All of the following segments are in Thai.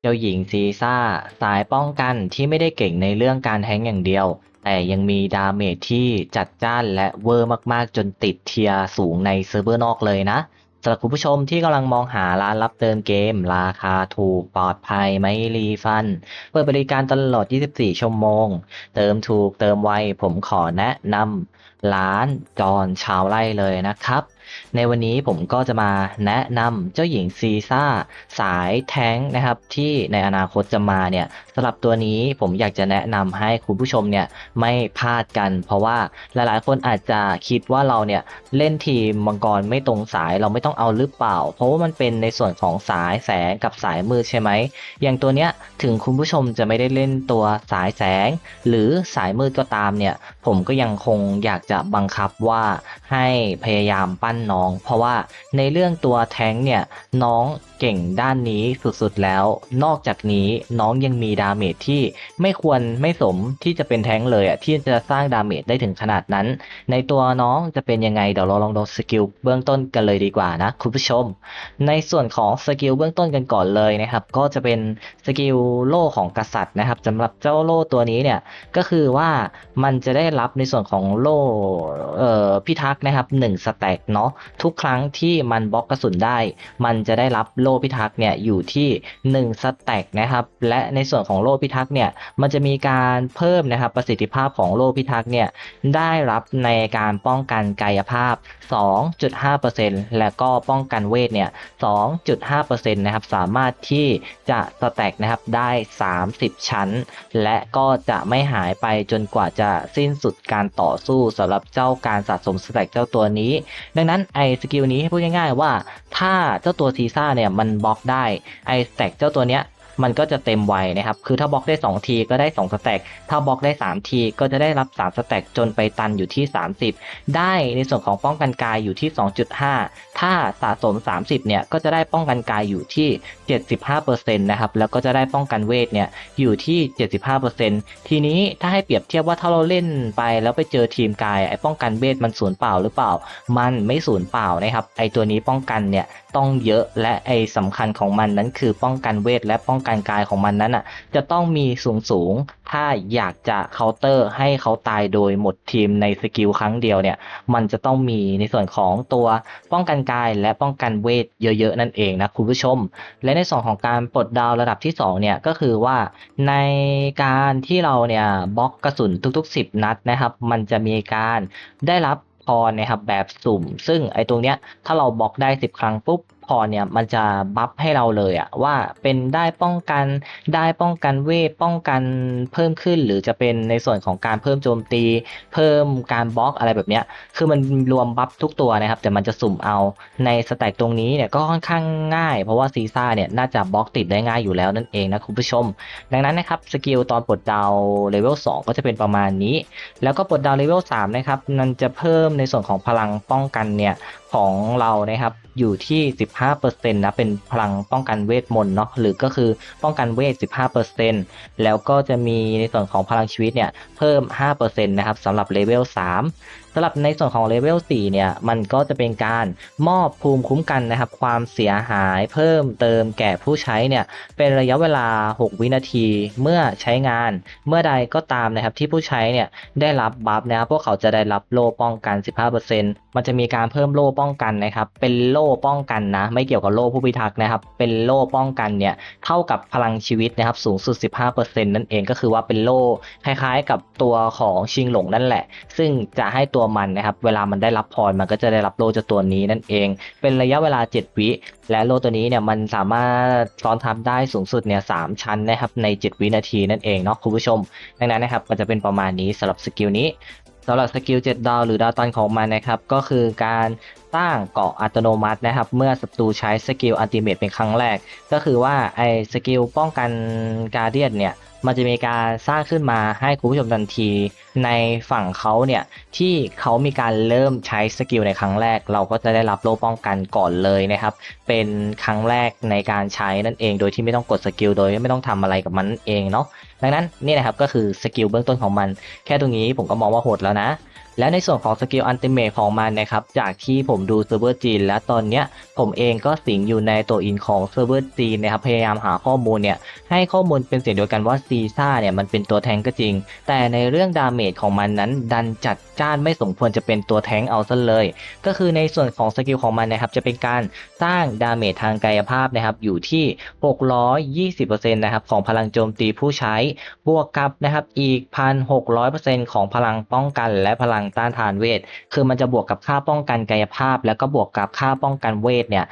จ้าหญิงซีซ่าสายป้องกันที่ไม่ได้เก่งในเรื่องการแทงค์อย่างเดียวแต่ยังมีดาเมจที่จัดจ้านและเวอร์มากๆจนติดเทียร์สูงในเซิร์ฟเวอร์นอกเลยนะสำหรับคุณผู้ชมที่กำลังมองหาร้านรับเติมเกมราคาถูกปลอดภัยไม่รีฟันเปิดบริการตลอด 24 ชั่วโมงเติมถูกเติมไวผมขอแนะนำร้านจอนชาวไร่เลยนะครับในวันนี้ผมก็จะมาแนะนำเจ้าหญิงซีซ่าสายแท้งค์นะครับที่ในอนาคตจะมาเนี่ยสำหรับตัวนี้ผมอยากจะแนะนำให้คุณผู้ชมเนี่ยไม่พลาดกันเพราะว่าหลายๆคนอาจจะคิดว่าเราเนี่ยเล่นทีมมังกรไม่ตรงสายเราไม่ต้องเอาหรือเปล่าเพราะว่ามันเป็นในส่วนของสายแสงกับสายมืดใช่ไหมอย่างตัวเนี้ยถึงคุณผู้ชมจะไม่ได้เล่นตัวสายแสงหรือสายมืดก็ตามเนี่ยผมก็ยังคงอยากจะบังคับว่าให้พยายามปั้นน้องเพราะว่าในเรื่องตัวแท้งเนี่ยน้องเก่งด้านนี้สุดๆแล้วนอกจากนี้น้องยังมีดาเมจที่ไม่ควรไม่สมที่จะเป็นแท้งเลยอ่ะที่จะสร้างดาเมจได้ถึงขนาดนั้นในตัวน้องจะเป็นยังไงเดี๋ยวเราลองดูสกิลเบื้องต้นกันเลยดีกว่านะคุณผู้ชมในส่วนของสกิลเบื้องต้นกันก่อนเลยนะครับก็จะเป็นสกิลโล่ของกษัตริย์นะครับสำหรับเจ้าโล่ตัวนี้เนี่ยก็คือว่ามันจะได้รับในส่วนของโล่พิทักษ์นะครับ1สแต็กเนาะทุกครั้งที่มันบล็อกกระสุนได้มันจะได้รับโล่พิทักษ์เนี่ยอยู่ที่1สแต็กนะครับและในส่วนของโล่พิทักษ์เนี่ยมันจะมีการเพิ่มนะครับประสิทธิภาพของโล่พิทักษ์เนี่ยได้รับในการป้องกันกายภาพ 2.5% และก็ป้องกันเวทเนี่ย 2.5% นะครับสามารถที่จะสแต็กนะครับได้30ชั้นและก็จะไม่หายไปจนกว่าจะสิ้นสุดการต่อสู้สำหรับเจ้าการสะสมสแต็กเจ้าตัวนี้ดังนั้นไอสกิลนี้ให้พูดง่ายๆว่าถ้าเจ้าตัวซีซ่าเนี่ยมันบล็อกได้ไอสแต็กเจ้าตัวเนี้ยมันก็จะเต็มไวนะครับคือถ้าบล็อกได้2ทีก็ได้2สแต็กถ้าบล็อกได้3ทีก็จะได้รับ3สแต็กจนไปตันอยู่ที่30ได้ในส่วนของป้องกันกายอยู่ที่ 2.5 ถ้าสะสม30เนี่ยก็จะได้ป้องกันกายอยู่ที่ 75% นะครับแล้วก็จะได้ป้องกันเวทเนี่ยอยู่ที่ 75% ทีนี้ถ้าให้เปรียบเทียบว่าถ้าเราเล่นไปแล้วไปเจอทีมกายไอ้ป้องกันเวทมันสูญเปล่าหรือเปล่ามันไม่สูญเปล่านะครับไอ้ตัวนี้ป้องกันเนี่ยต้องเยอะและไอ้สำคัญของมันนั้นคือป้องกันเวทและป้องกันกายของมันนั้นอ่ะจะต้องมีสูงถ้าอยากจะเคาน์เตอร์ให้เขาตายโดยหมดทีมในสกิลครั้งเดียวเนี่ยมันจะต้องมีในส่วนของตัวป้องกันกายและป้องกันเวทเยอะๆนั่นเองนะคุณผู้ชมและในส่วนของการปลดดาวระดับที่2เนี่ยก็คือว่าในการที่เราเนี่ยบล็อกกระสุนทุกๆ10นัดนะครับมันจะมีการได้รับพรนะครับแบบสุ่มซึ่งไอ้ตรงเนี้ยถ้าเราบล็อกได้10ครั้งปุ๊บพรเนี่ยมันจะบัฟให้เราเลยอะว่าเป็นได้ป้องกันเวทป้องกันเพิ่มขึ้นหรือจะเป็นในส่วนของการเพิ่มโจมตีเพิ่มการบล็อกอะไรแบบเนี้ยคือมันรวมบัฟทุกตัวนะครับแต่มันจะสุ่มเอาในสแต็กตรงนี้เนี่ยก็ค่อนข้างง่ายเพราะว่าซีซ่าเนี่ยน่าจะบล็อกติดได้ง่ายอยู่แล้วนั่นเองนะคุณผู้ชมดังนั้นนะครับสกิลตอนปลดดาวเลเวล2ก็จะเป็นประมาณนี้แล้วก็ปลดดาวเลเวล3นะครับมันจะเพิ่มในส่วนของพลังป้องกันเนี่ยของเรานะครับอยู่ที่ 15% นะเป็นพลังป้องกันเวทมนต์เนาะหรือก็คือป้องกันเวท 15% แล้วก็จะมีในส่วนของพลังชีวิตเนี่ยเพิ่ม 5% นะครับสำหรับเลเวล3สำหรับในส่วนของเลเวล4เนี่ยมันก็จะเป็นการมอบภูมิคุ้มกันนะครับความเสียหายเพิ่มเติมแก่ผู้ใช้เนี่ยเป็นระยะเวลา6วินาทีเมื่อใช้งานเมื่อใดก็ตามนะครับที่ผู้ใช้เนี่ยได้รับบัฟนะครับพวกเขาจะได้รับโล่ป้องกัน 15% มันจะมีการเพิ่มโล่ป้องกันนะครับเป็นโล่ป้องกันนะไม่เกี่ยวกับโล่ผู้พิทักษ์นะครับเป็นโล่ป้องกันเนี่ยเท่ากับพลังชีวิตนะครับสูงสุด 15% นั่นเองก็คือว่าเป็นโล่คล้ายๆกับตัวของชิงหลงนั่นแหละซึ่งจะให้ตัวมันนะครับเวลามันได้รับพรมันก็จะได้รับโล่จากตัวนี้นั่นเองเป็นระยะเวลา7วิและโล่ตัวนี้เนี่ยมันสามารถซ้อนทับได้สูงสุดเนี่ย3ชั้นนะครับใน7วินาทีนั่นเองเนาะคุณผู้ชมดังนั้นนะครับมันจะเป็นประมาณนี้สำหรับสกิลนี้สำหรับสกิล7ดาวหรือดาวตันของมันนะครับก็คือการสร้างเกาะอัตโนมัตินะครับเมื่อศัตรูใช้สกิลอัลติเมทเป็นครั้งแรกก็คือว่าไอ้สกิลป้องกันการเดียนเนี่ยมันจะมีการสร้างขึ้นมาให้คุณผู้ชมทันทีในฝั่งเขาเนี่ยที่เขามีการเริ่มใช้สกิลในครั้งแรกเราก็จะได้รับโล่ป้องกันก่อนเลยนะครับเป็นครั้งแรกในการใช้นั่นเองโดยที่ไม่ต้องกดสกิลโดยไม่ต้องทำอะไรกับมันเองเนาะดังนั้นนี่นะครับก็คือสกิลเบื้องต้นของมันแค่ตรงนี้ผมก็มองว่าโหดแล้วนะ แล้วในส่วนของสกิลอัลติเมทของมันนะครับจากที่ผมดูเซิร์ฟเวอร์จีนและตอนเนี้ยผมเองก็สิงอยู่ในตัวอินของเซิร์ฟเวอร์จีนนะครับพยายามหาข้อมูลเนี่ยให้ข้อมูลเป็นเสียงเดียวกันว่าซีซ่าเนี่ยมันเป็นตัวแทงก็จริงแต่ในเรื่องดาเมจของมันนั้นดันจัดจ้านไม่สมควรจะเป็นตัวแทงเอาซะเลยก็คือในส่วนของสกิลของมันนะครับจะเป็นการสร้างดาเมจทางกายภาพนะครับอยู่ที่620%นะครับของพลังโจมตีผู้ใช้บวกกับนะครับอีก 1,600% ของพลังป้องกันและพลังต้านทานเวทคือมันจะบวกกับค่าป้องกันกายภาพแล้วก็บวกกับค่าป้องกันเวทเนี่ย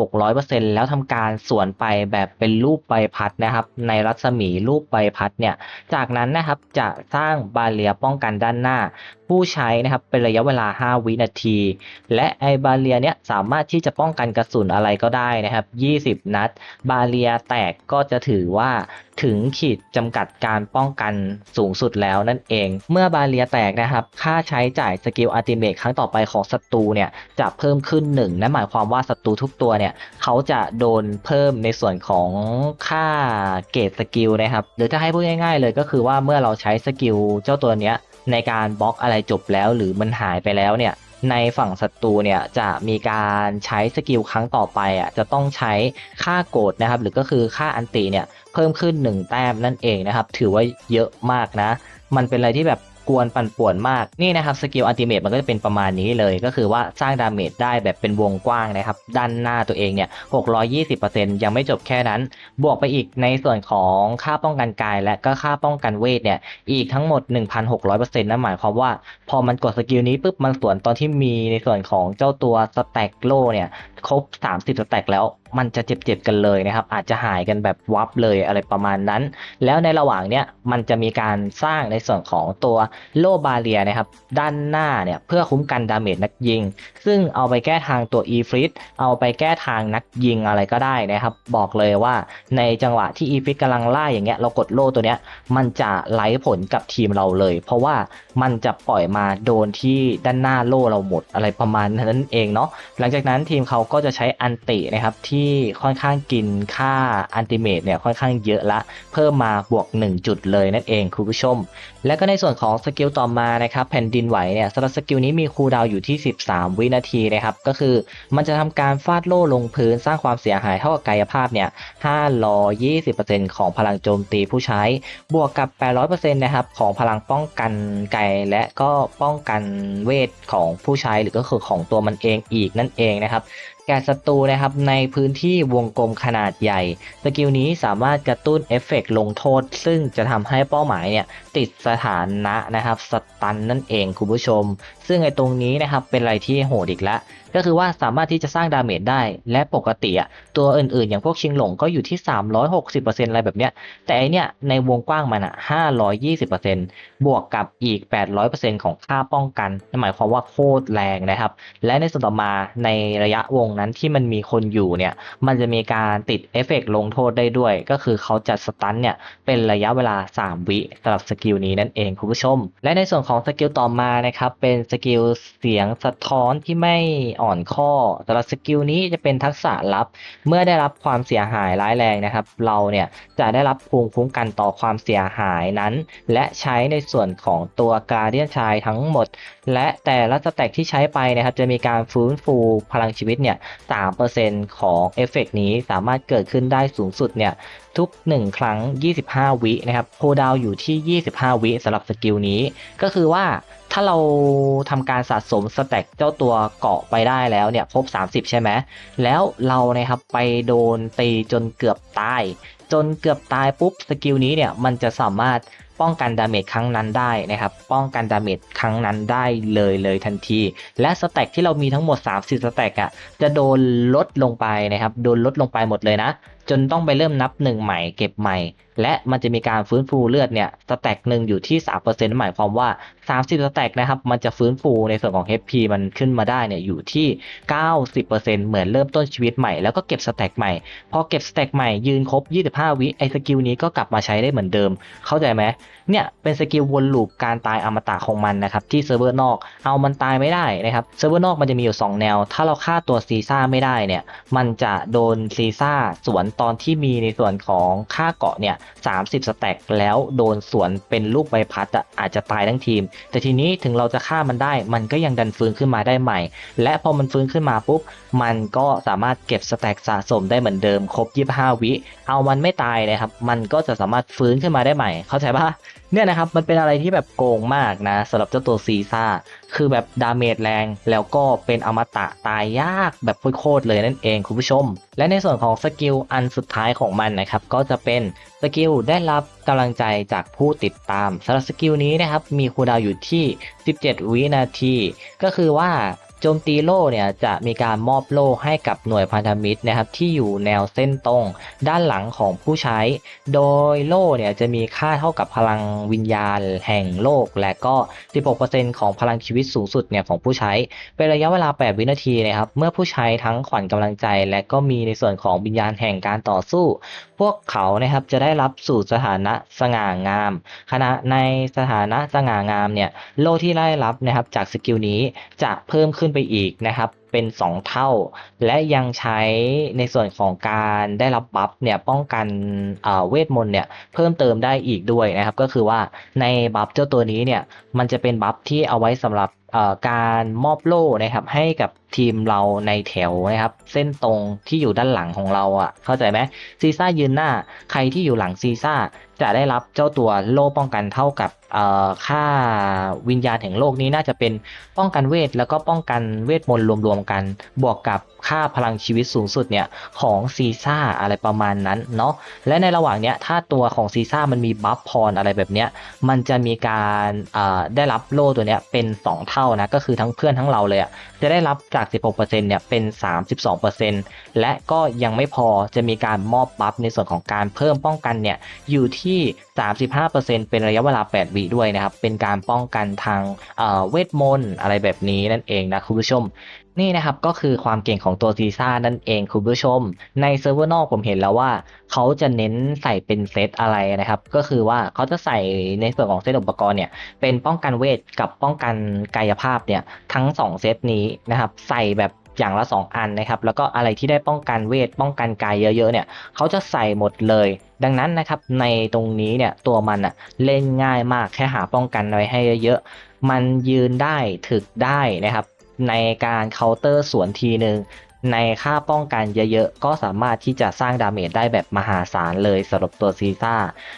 1,600% แล้วทำการสวนไปแบบเป็นรูปใบพัดนะครับในรัศมีรูปใบพัดเนี่ยจากนั้นนะครับจะสร้างบาเรียป้องกันด้านหน้าผู้ใช้นะครับเป็นระยะเวลา5วินาทีและไอบาเรียเนี่ยสามารถที่จะป้องกันกระสุนอะไรก็ได้นะครับ20นัดบาเรียแตกก็จะถือว่าถึงขีดจำกัดการป้องกันสูงสุดแล้วนั่นเองเมื่อบาเรียแตกนะครับค่าใช้จ่ายสกิลอัลติเมทครั้งต่อไปของศัตรูเนี่ยจะเพิ่มขึ้น1นั่นหมายความว่าศัตรูทุกตัวเนี่ยเขาจะโดนเพิ่มในส่วนของค่าเกรดสกิลนะครับหรือถ้าให้พูดง่ายๆเลยก็คือว่าเมื่อเราใช้สกิลเจ้าตัวเนี้ยในการบล็อกอะไรจบแล้วหรือมันหายไปแล้วเนี่ยในฝั่งศัตรูเนี่ยจะมีการใช้สกิลครั้งต่อไปจะต้องใช้ค่าโกรธนะครับหรือก็คือค่าอันติเนี่ยเพิ่มขึ้น1แต้มนั่นเองนะครับถือว่าเยอะมากนะมันเป็นอะไรที่แบบกวนปั่นป่วนมากนี่นะครับสกิลอัลติเมทมันก็จะเป็นประมาณนี้เลยก็คือว่าสร้างดาเมจได้แบบเป็นวงกว้างนะครับด้านหน้าตัวเองเนี่ย620%ยังไม่จบแค่นั้นบวกไปอีกในส่วนของค่าป้องกันกายและก็ค่าป้องกันเวทเนี่ยอีกทั้งหมด 1,600% นั่นหมายความว่าพอมันกดสกิลนี้ปุ๊บมันสวนตอนที่มีในส่วนของเจ้าตัวสแต็กโล่เนี่ยครบ30สแต็กแล้วมันจะเจ็บๆกันเลยนะครับอาจจะหายกันแบบวับเลยอะไรประมาณนั้นแล้วในระหว่างเนี้ยมันจะมีการสร้างในส่วนของตัวโล่บาเรียนะครับด้านหน้าเนี่ยเพื่อคุ้มกันดาเมจนักยิงซึ่งเอาไปแก้ทางตัวอีฟริตเอาไปแก้ทางนักยิงอะไรก็ได้นะครับบอกเลยว่าในจังหวะที่อีฟริตกำลังไล่อย่างเงี้ยเรากดโล่ตัวเนี้ยมันจะไล่ผลกับทีมเราเลยเพราะว่ามันจะปล่อยมาโดนที่ด้านหน้าโล่เราหมดอะไรประมาณนั้นเองเนาะหลังจากนั้นทีมเขาก็จะใช้อันตินะครับที่ค่อนข้างกินค่าอันติเมทเนี่ยค่อนข้างเยอะละเพิ่มมาบวก1จุดเลยนั่นเองคุณผู้ชมและก็ในส่วนของสกิลต่อมานะครับแผ่นดินไหวเนี่ยสำหรับสกิลนี้มีคูลดาวน์อยู่ที่13วินาทีนะครับก็คือมันจะทำการฟาดโล่ลงพื้นสร้างความเสียหายเท่ากับกายภาพเนี่ย520%ของพลังโจมตีผู้ใช้บวกกับ800%นะครับของพลังป้องกันไกลและก็ป้องกันเวทของผู้ใช้หรือก็คือของตัวมันเองอีกนั่นเองนะครับแก่ศัตรูนะครับในพื้นที่วงกลมขนาดใหญ่สกิลนี้สามารถกระตุ้นเอฟเฟกต์ลงโทษซึ่งจะทำให้เป้าหมายเนี่ยติดสถานะนะครับสตันนั่นเองคุณผู้ชมซึ่งไอ้ตรงนี้นะครับเป็นอะไรที่โหดอีกแล้วก็คือว่าสามารถที่จะสร้างดาเมจได้และปกติตัวอื่นๆอย่างพวกชิงหลงก็อยู่ที่360%อะไรแบบเนี้ยแต่ไอเนี้ยในวงกว้างมัน520%บวกกับอีก800%ของค่าป้องกันหมายความว่าโคตรแรงนะครับและในส่วนต่อมาในระยะวงนั้นที่มันมีคนอยู่เนี่ยมันจะมีการติดเอฟเฟกต์ลงโทษได้ด้วยก็คือเขาจะสตันเนี่ยเป็นระยะเวลา3วิสำหรับสกิลนี้นั่นเองคุณผู้ชมและในส่วนของสกิลต่อมานะครับเป็นสกิลเสียงสะท้อนที่ไม่อ่อนข้อสำหรับสกิลนี้จะเป็นทักษะลับเมื่อได้รับความเสียหายร้ายแรงนะครับเราเนี่ยจะได้รับภูมิคุ้มกันต่อความเสียหายนั้นและใช้ในส่วนของตัวการเดียนชายทั้งหมดและแต่ละสแต็กที่ใช้ไปนะครับจะมีการฟื้นฟูพลังชีวิตเนี่ย3%ของเอฟเฟกต์นี้สามารถเกิดขึ้นได้สูงสุดเนี่ยทุก1ครั้ง25วินะครับโคดาวอยู่ที่25วิสำหรับสกิลนี้ก็คือว่าถ้าเราทำการสะสมสแต็กเจ้าตัวเกาะไปได้แล้วเนี่ยครบ30ใช่ไหมแล้วเรานะครับไปโดนตีจนเกือบตายปุ๊บสกิลนี้เนี่ยมันจะสามารถป้องกันดาเมจครั้งนั้นได้นะครับป้องกันดาเมจครั้งนั้นได้เลยทันทีและสแต็กที่เรามีทั้งหมด30สแต็กจะโดนลดลงไปนะครับโดนลดลงไปหมดเลยนะจนต้องไปเริ่มนับ1ใหม่เก็บใหม่และมันจะมีการฟื้นฟูเลือดเนี่ยสแต็กหนึ่งอยู่ที่ 3% หมายความว่า30สแต็กนะครับมันจะฟื้นฟูในส่วนของ HP มันขึ้นมาได้เนี่ยอยู่ที่90%เหมือนเริ่มต้นชีวิตใหม่แล้วก็เก็บสแต็กใหม่พอเก็บสแต็กใหม่ยืนครบ25วิไอสกิลนี้ก็กลับมาใช้ได้เหมือนเดิมเข้าใจไหมเนี่ยเป็นสกิลวนลูปการตายอมตะของมันนะครับที่เซิร์ฟเวอร์นอกเอามันตายไม่ได้นะครับเซิร์ฟเวอร์นอกมันจะมีอยู่2แนวถ้าเราฆ่าตัวซีซ่าไม่ได้เนี่ยมันจะโดนซีซ่าสวน ตอนที่มีในส่วนของค่าเกาะเนี่ย30สแต็กแล้วโดนสวนเป็นลูกใบพัดอาจจะตายทั้งทีมแต่ทีนี้ถึงเราจะฆ่ามันได้มันก็ยังดันฟื้นขึ้นมาได้ใหม่และพอมันฟื้นขึ้นมาปุ๊บมันก็สามารถเก็บสแต็กสะสมได้เหมือนเดิมครบ25วิเอามันไม่ตายนะครับมันก็จะสามารถฟื้นขึ้นมาได้ใหม่เข้าใจปะเนี่ยนะครับมันเป็นอะไรที่แบบโกงมากนะสำหรับเจ้าตัวซีซ่าคือแบบดาเมจแรงแล้วก็เป็นอมตะตายยากแบบโคตรเลยนั่นเองคุณผู้ชมและในส่วนของสกิลอันสุดท้ายของมันนะครับก็จะเป็นสกิลได้รับกำลังใจจากผู้ติดตามสำหรับสกิลนี้นะครับมีคูลดาวน์อยู่ที่17วินาทีก็คือว่าโจมตีโล่เนี่ยจะมีการมอบโล่ให้กับหน่วยพันธมิตรนะครับที่อยู่แนวเส้นตรงด้านหลังของผู้ใช้โดยโล่เนี่ยจะมีค่าเท่ากับพลังวิญญาณแห่งโลกและก็ 16% ของพลังชีวิตสูงสุดเนี่ยของผู้ใช้เป็นระยะเวลา8วินาทีนะครับเมื่อผู้ใช้ทั้งขวัญกำลังใจและก็มีในส่วนของวิญญาณแห่งการต่อสู้พวกเขานะครับจะได้รับสู่สถานะสง่างามขณะในสถานะสง่างามเนี่ยโล่ที่ได้รับนะครับจากสกิลนี้จะเพิ่มขึ้นไปอีกนะครับเป็น2เท่าและยังใช้ในส่วนของการได้รับบัฟเนี่ยป้องกันเวทมนต์เนี่ยเพิ่มเติมได้อีกด้วยนะครับก็คือว่าในบัฟเจ้าตัวนี้เนี่ยมันจะเป็นบัฟที่เอาไว้สำหรับการมอบโล่นะครับให้กับทีมเราในแถวนะครับเส้นตรงที่อยู่ด้านหลังของเราเข้าใจไหมซีซ่ายืนหน้าใครที่อยู่หลังซีซ่าจะได้รับเจ้าตัวโล่ป้องกันเท่ากับค่าวิญญาณแห่งโลกนี้น่าจะเป็นป้องกันเวทแล้วก็ป้องกันเวทมนต์รวมๆกันบวกกับค่าพลังชีวิตสูงสุดเนี่ยของซีซ่าอะไรประมาณนั้นเนาะและในระหว่างเนี้ยถ้าตัวของซีซ่ามันมีบัฟพรอะไรแบบเนี้ยมันจะมีการได้รับโล่ตัวเนี้ยเป็น2เท่านะก็คือทั้งเพื่อนทั้งเราเลยจะได้รับจาก 16% เนี่ยเป็น 32%และก็ยังไม่พอจะมีการมอบบัฟในส่วนของการเพิ่มป้องกันเนี่ยอยู่ที่ 35% เป็นระยะเวลา8วิด้วยนะครับเป็นการป้องกันทางเวทมนต์อะไรแบบนี้นั่นเองนะคุณผู้ชมนี่นะครับก็คือความเก่งของตัวซีซ่านั่นเองคุณผู้ชมในเซิร์ฟเวอร์นอกผมเห็นแล้วว่าเขาจะเน้นใส่เป็นเซตอะไรนะครับก็คือว่าเขาจะใส่ในส่วนของเซตอุปกรณ์เนี่ยเป็นป้องกันเวทกับป้องกันกายภาพเนี่ยทั้ง2เซตนี้นะครับใส่แบบอย่างละ2อันนะครับแล้วก็อะไรที่ได้ป้องกันเวทป้องกันกายเยอะๆเนี่ยเขาจะใส่หมดเลยดังนั้นนะครับในตรงนี้เนี่ยตัวมันเล่นง่ายมากแค่หาป้องกันไว้ให้เยอะๆมันยืนได้ถึกได้นะครับในการเคาน์เตอร์สวนทีนึงในค่าป้องกันเยอะๆก็สามารถที่จะสร้างดาเมจได้แบบมหาศาลเลยสำหรับตัวซีซ่า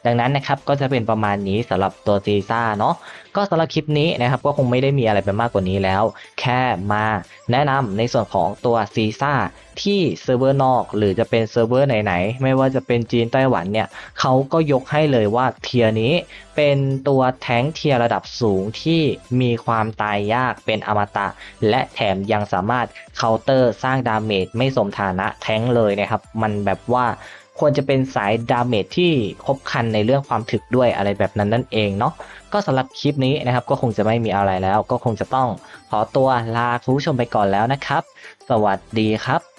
ดังนั้นนะครับก็จะเป็นประมาณนี้สำหรับตัวซีซ่าเนาะก็สำหรับคลิปนี้นะครับก็คงไม่ได้มีอะไรไปมากกว่านี้แล้วแค่มาแนะนำในส่วนของตัวซีซ่าที่เซิร์ฟเวอร์นอกหรือจะเป็นเซิร์ฟเวอร์ไหนๆไม่ว่าจะเป็นจีนไต้หวันเนี่ยเขาก็ยกให้เลยว่าเทียร์นี้เป็นตัวแท้งเทียร์ระดับสูงที่มีความตายยากเป็นอมตะและแถมยังสามารถเคาน์เตอร์สร้างดาเมจไม่สมฐานะแท้งเลยนะครับมันแบบว่าควรจะเป็นสายดาเมจที่ครบครันในเรื่องความถึกด้วยอะไรแบบนั้นนั่นเองเนาะก็สำหรับคลิปนี้นะครับก็คงจะไม่มีอะไรแล้วก็คงจะต้องขอตัวลาคุณผู้ชมไปก่อนแล้วนะครับสวัสดีครับ